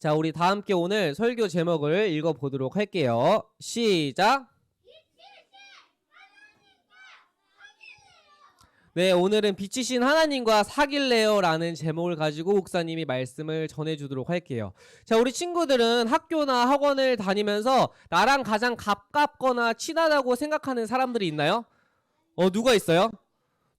자, 우리 다 함께 오늘 설교 제목을 읽어보도록 할게요. 시작! 네, 오늘은 빛이신 하나님과 사귈래요? 라는 제목을 가지고 목사님이 말씀을 전해주도록 할게요. 자, 우리 친구들은 학교나 학원을 다니면서 나랑 가장 가깝거나 친하다고 생각하는 사람들이 있나요? 누가 있어요?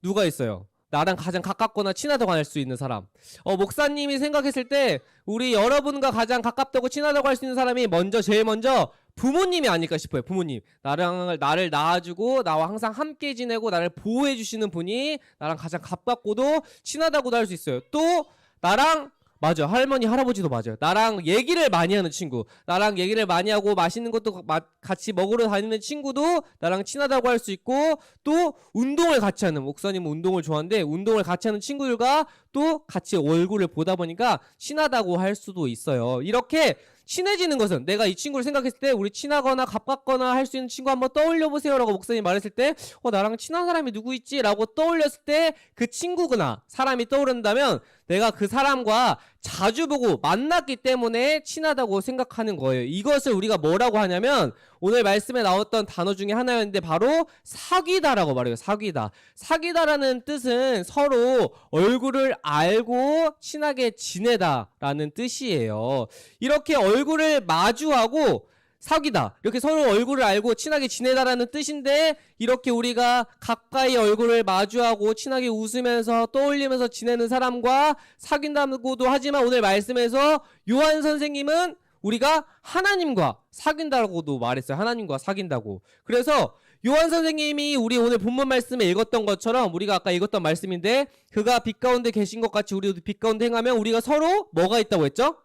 누가 있어요? 나랑 가장 가깝거나 친하다고 할 수 있는 사람. 목사님이 생각했을 때 우리 여러분과 가장 가깝다고 친하다고 할 수 있는 사람이 제일 먼저 부모님이 아닐까 싶어요. 부모님. 나를 낳아주고 나와 항상 함께 지내고 나를 보호해 주시는 분이 나랑 가장 가깝고도 친하다고도 할 수 있어요. 또 나랑 맞아. 할머니, 할아버지도 맞아요. 나랑 얘기를 많이 하는 친구. 나랑 얘기를 많이 하고 맛있는 것도 같이 먹으러 다니는 친구도 나랑 친하다고 할 수 있고, 또 운동을 같이 하는, 목사님은 운동을 좋아하는데 운동을 같이 하는 친구들과 또 같이 얼굴을 보다 보니까 친하다고 할 수도 있어요. 이렇게 친해지는 것은, 내가 이 친구를 생각했을 때 우리 친하거나 가깝거나 할 수 있는 친구 한번 떠올려 보세요 라고 목사님이 말했을 때 나랑 친한 사람이 누구 있지? 라고 떠올렸을 때 그 친구구나 사람이 떠오른다면 내가 그 사람과 자주 보고 만났기 때문에 친하다고 생각하는 거예요. 이것을 우리가 뭐라고 하냐면 오늘 말씀에 나왔던 단어 중에 하나였는데 바로 사귀다라고 말해요. 사귀다. 사귀다라는 뜻은 서로 얼굴을 알고 친하게 지내다라는 뜻이에요. 이렇게 얼굴을 마주하고 사귀다. 이렇게 서로 얼굴을 알고 친하게 지내다라는 뜻인데 이렇게 우리가 가까이 얼굴을 마주하고 친하게 웃으면서 떠올리면서 지내는 사람과 사귄다고도 하지만 오늘 말씀에서 요한 선생님은 우리가 하나님과 사귄다고도 말했어요. 하나님과 사귄다고. 그래서 요한 선생님이 우리 오늘 본문 말씀에 읽었던 것처럼 우리가 아까 읽었던 말씀인데 그가 빛 가운데 계신 것 같이 우리도 빛 가운데 행하면 우리가 서로 뭐가 있다고 했죠?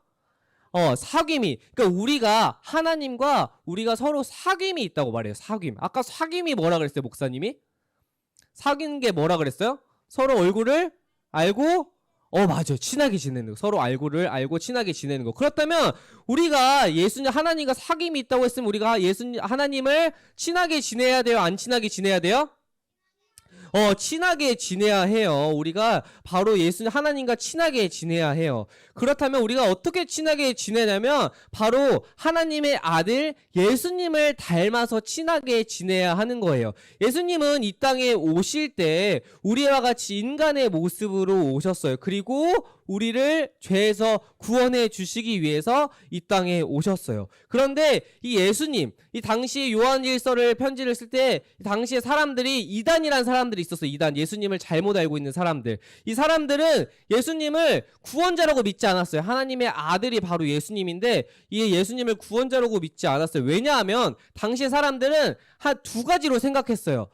사귐이. 그러니까 우리가 하나님과 우리가 서로 사귐이 있다고 말해요. 사귐. 아까 사귐이 뭐라 그랬어요, 목사님이? 사귄 게 뭐라 그랬어요? 서로 얼굴을 알고 맞아요. 친하게 지내는 거. 서로 얼굴을 알고 친하게 지내는 거. 그렇다면 우리가 하나님과 사귐이 있다고 했으면 우리가 하나님을 친하게 지내야 돼요? 안 친하게 지내야 돼요? 친하게 지내야 해요. 우리가 바로 하나님과 친하게 지내야 해요. 그렇다면 우리가 어떻게 친하게 지내냐면 바로 하나님의 아들 예수님을 닮아서 친하게 지내야 하는 거예요. 예수님은 이 땅에 오실 때 우리와 같이 인간의 모습으로 오셨어요. 그리고 우리를 죄에서 구원해 주시기 위해서 이 땅에 오셨어요. 그런데 이 예수님, 이 당시에 요한일서를 편지를 쓸 때 당시에 사람들이 이단이라는 사람들이 있었어요. 이단, 예수님을 잘못 알고 있는 사람들. 이 사람들은 예수님을 구원자라고 믿지 않았어요. 하나님의 아들이 바로 예수님인데 이 예수님을 구원자라고 믿지 않았어요. 왜냐하면 당시의 사람들은 한 두 가지로 생각했어요.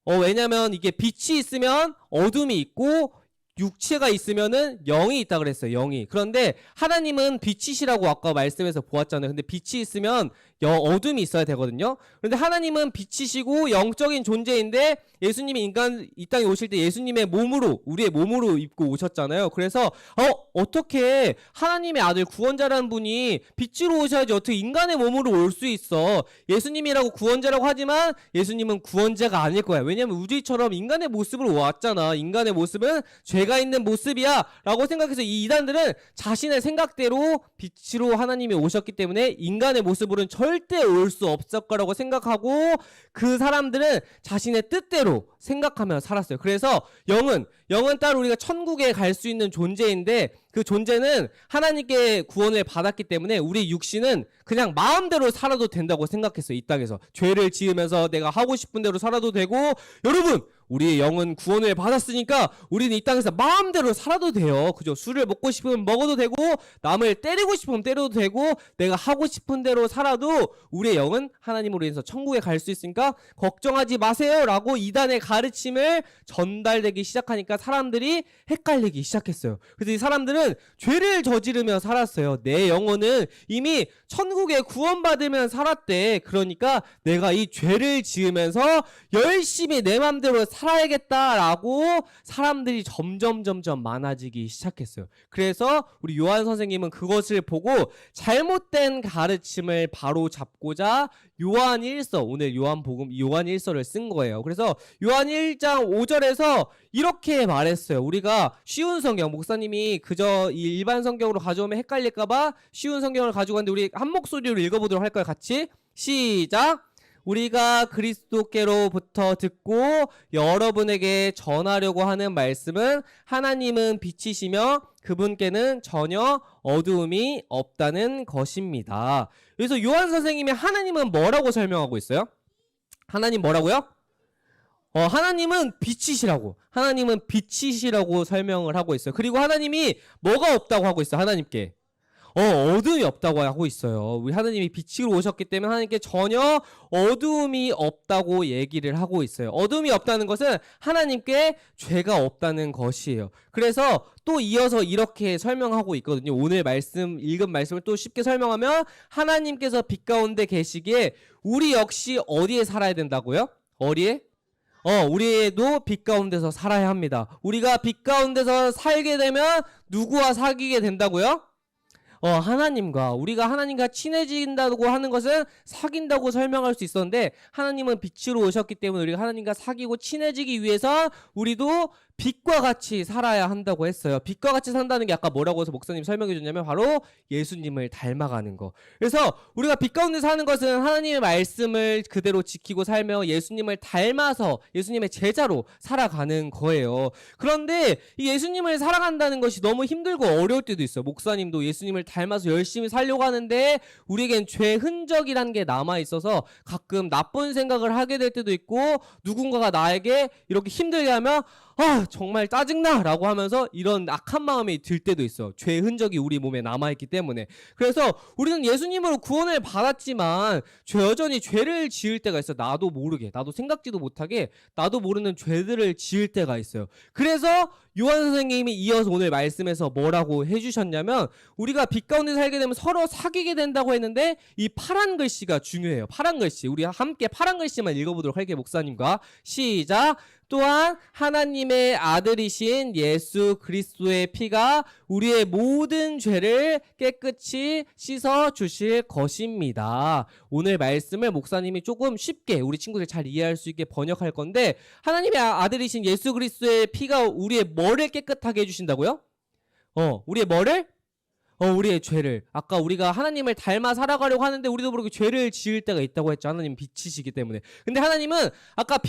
왜냐하면 이게 빛이 있으면 어둠이 있고 육체가 있으면은 영이 있다 그랬어요. 영이. 그런데 하나님은 빛이시라고 아까 말씀에서 보았잖아요. 근데 빛이 있으면 어둠이 있어야 되거든요. 그런데 하나님은 빛이시고 영적인 존재인데 예수님이 이 땅에 오실 때 예수님의 몸으로, 우리의 몸으로 입고 오셨잖아요. 그래서 어떻게 하나님의 아들 구원자라는 분이 빛으로 오셔야지 어떻게 인간의 몸으로 올 수 있어. 예수님이라고 구원자라고 하지만 예수님은 구원자가 아닐 거야. 왜냐면 우리처럼 인간의 모습으로 왔잖아. 인간의 모습은 죄가 있는 모습이야 라고 생각해서 이 이단들은 자신의 생각대로 빛으로 하나님이 오셨기 때문에 인간의 모습으로는 절대 올 수 없을 거라고 생각하고 그 사람들은 자신의 뜻대로 생각하며 살았어요. 그래서 영은 따로 우리가 천국에 갈 수 있는 존재인데 그 존재는 하나님께 구원을 받았기 때문에 우리 육신은 그냥 마음대로 살아도 된다고 생각했어요. 이 땅에서 죄를 지으면서 내가 하고 싶은 대로 살아도 되고 여러분 우리의 영은 구원을 받았으니까 우리는 이 땅에서 마음대로 살아도 돼요. 그죠? 술을 먹고 싶으면 먹어도 되고 남을 때리고 싶으면 때려도 되고 내가 하고 싶은 대로 살아도 우리의 영은 하나님으로 인해서 천국에 갈 수 있으니까 걱정하지 마세요 라고 이단의 가르침을 전달되기 시작하니까 사람들이 헷갈리기 시작했어요. 그래서 이 사람들은 죄를 저지르며 살았어요. 내 영혼은 이미 천국에 구원받으면 살았대. 그러니까 내가 이 죄를 지으면서 열심히 내 맘대로 살아야겠다라고 사람들이 점점 많아지기 시작했어요. 그래서 우리 요한 선생님은 그것을 보고 잘못된 가르침을 바로 잡고자 요한 1서, 오늘 요한복음 요한 1서를 쓴 거예요. 그래서 요한 1장 5절에서 이렇게 쉽게 말했어요. 우리가 쉬운 성경, 목사님이 그저 이 일반 성경으로 가져오면 헷갈릴까봐 쉬운 성경을 가지고 왔는데 우리 한 목소리로 읽어보도록 할 거예요. 같이 시작. 우리가 그리스도께로부터 듣고 여러분에게 전하려고 하는 말씀은 하나님은 빛이시며 그분께는 전혀 어두움이 없다는 것입니다. 그래서 요한 선생님이 하나님은 뭐라고 설명하고 있어요? 하나님 뭐라고요? 하나님은 빛이시라고. 하나님은 빛이시라고 설명을 하고 있어요. 그리고 하나님이 뭐가 없다고 하고 있어요? 하나님께. 어두움이 없다고 하고 있어요. 우리 하나님이 빛으로 오셨기 때문에 하나님께 전혀 어두움이 없다고 얘기를 하고 있어요. 어두움이 없다는 것은 하나님께 죄가 없다는 것이에요. 그래서 또 이어서 이렇게 설명하고 있거든요. 오늘 읽은 말씀을 또 쉽게 설명하면 하나님께서 빛 가운데 계시기에 우리 역시 어디에 살아야 된다고요? 어디에? 우리도 빛 가운데서 살아야 합니다. 우리가 빛 가운데서 살게 되면 누구와 사귀게 된다고요? 하나님과. 우리가 하나님과 친해진다고 하는 것은 사귄다고 설명할 수 있었는데 하나님은 빛으로 오셨기 때문에 우리가 하나님과 사귀고 친해지기 위해서 우리도 빛과 같이 살아야 한다고 했어요. 빛과 같이 산다는 게 아까 뭐라고 해서 목사님 설명해 줬냐면 바로 예수님을 닮아가는 거. 그래서 우리가 빛 가운데 사는 것은 하나님의 말씀을 그대로 지키고 살며 예수님을 닮아서 예수님의 제자로 살아가는 거예요. 그런데 이 예수님을 살아간다는 것이 너무 힘들고 어려울 때도 있어요. 목사님도 예수님을 닮아서 열심히 살려고 하는데 우리에겐 죄 흔적이라는 게 남아있어서 가끔 나쁜 생각을 하게 될 때도 있고 누군가가 나에게 이렇게 힘들게 하면 정말 짜증나 라고 하면서 이런 악한 마음이 들 때도 있어. 죄 흔적이 우리 몸에 남아있기 때문에. 그래서 우리는 예수님으로 구원을 받았지만 여전히 죄를 지을 때가 있어. 나도 모르게, 나도 생각지도 못하게 나도 모르는 죄들을 지을 때가 있어요. 그래서 요한 선생님이 이어서 오늘 말씀에서 뭐라고 해주셨냐면 우리가 빛 가운데 살게 되면 서로 사귀게 된다고 했는데 이 파란 글씨가 중요해요. 파란 글씨. 우리 함께 파란 글씨만 읽어보도록 할게요. 목사님과 시작. 또한 하나님의 아들이신 예수 그리스도의 피가 우리의 모든 죄를 깨끗이 씻어 주실 것입니다. 오늘 말씀을 목사님이 조금 쉽게 우리 친구들 잘 이해할 수 있게 번역할 건데 하나님의 아들이신 예수 그리스도의 피가 우리의 뭐를 깨끗하게 해주신다고요? 우리의 뭐를? 우리의 죄를. 아까 우리가 하나님을 닮아 살아가려고 하는데 우리도 모르게 죄를 지을 때가 있다고 했죠. 하나님 빛이시기 때문에. 근데 하나님은 아까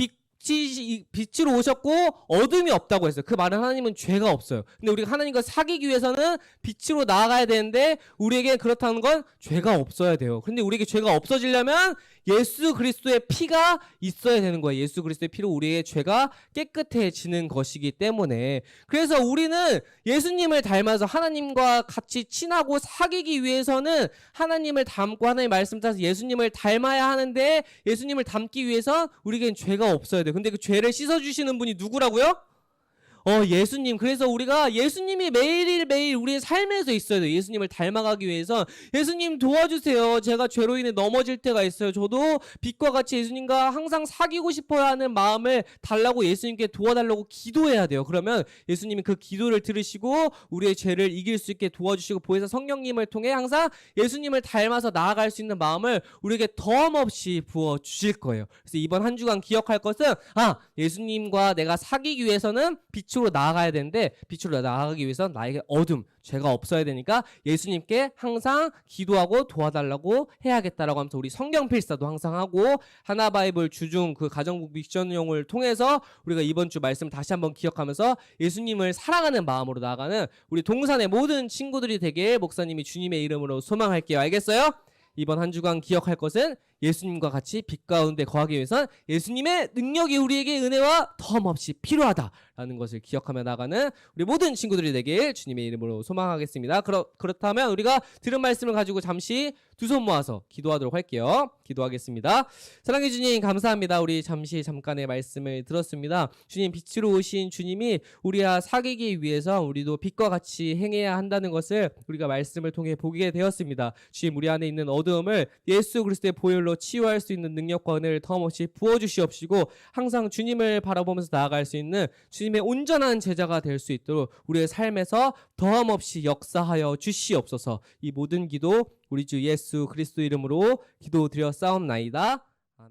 빛으로 오셨고 어둠이 없다고 했어요. 그 말은 하나님은 죄가 없어요. 근데 우리가 하나님과 사귀기 위해서는 빛으로 나아가야 되는데 우리에게 그렇다는 건 죄가 없어야 돼요. 근데 우리에게 죄가 없어지려면 예수 그리스도의 피가 있어야 되는 거예요. 예수 그리스도의 피로 우리의 죄가 깨끗해지는 것이기 때문에. 그래서 우리는 예수님을 닮아서 하나님과 같이 친하고 사귀기 위해서는 하나님을 닮고 하나님의 말씀 따라서 예수님을 닮아야 하는데 예수님을 닮기 위해서 우리에겐 죄가 없어야 돼요. 근데 그 죄를 씻어주시는 분이 누구라고요? 예수님. 그래서 우리가 예수님이 매일매일 우리의 삶에서 있어야 돼요. 예수님을 닮아가기 위해서. 예수님 도와주세요. 제가 죄로 인해 넘어질 때가 있어요. 저도 빛과 같이 예수님과 항상 사귀고 싶어야 하는 마음을 달라고 예수님께 도와달라고 기도해야 돼요. 그러면 예수님이 그 기도를 들으시고 우리의 죄를 이길 수 있게 도와주시고 보혜사 성령님을 통해 항상 예수님을 닮아서 나아갈 수 있는 마음을 우리에게 덤없이 부어주실 거예요. 그래서 이번 한 주간 기억할 것은 예수님과 내가 사귀기 위해서는 빛으로 나아가야 되는데 빛으로 나아가기 위해서는 나에게 어둠, 죄가 없어야 되니까 예수님께 항상 기도하고 도와달라고 해야겠다라고 하면서 우리 성경 필사도 항상 하고 하나바이블 주중 그 가정부 미션용을 통해서 우리가 이번 주 말씀 다시 한번 기억하면서 예수님을 사랑하는 마음으로 나아가는 우리 동산의 모든 친구들이 되길 목사님이 주님의 이름으로 소망할게요. 알겠어요? 이번 한 주간 기억할 것은 예수님과 같이 빛 가운데 거하기 위해선 예수님의 능력이 우리에게 은혜와 덤없이 필요하다라는 것을 기억하며 나가는 우리 모든 친구들이 되길 주님의 이름으로 소망하겠습니다. 그렇다면 우리가 들은 말씀을 가지고 잠시 두 손 모아서 기도하도록 할게요. 기도하겠습니다. 사랑해 주님 감사합니다. 우리 잠깐의 말씀을 들었습니다. 주님 빛으로 오신 주님이 우리와 사귀기 위해서 우리도 빛과 같이 행해야 한다는 것을 우리가 말씀을 통해 보게 되었습니다. 주님 우리 안에 있는 어두움을 예수 그리스도의 보혈로 치유할 수 있는 능력과 은혜를 덤없이 부어주시옵시고 항상 주님을 바라보면서 나아갈 수 있는 주님의 온전한 제자가 될 수 있도록 우리의 삶에서 덤없이 역사하여 주시옵소서. 이 모든 기도 우리 주 예수 그리스도 이름으로 기도드려 싸움나이다.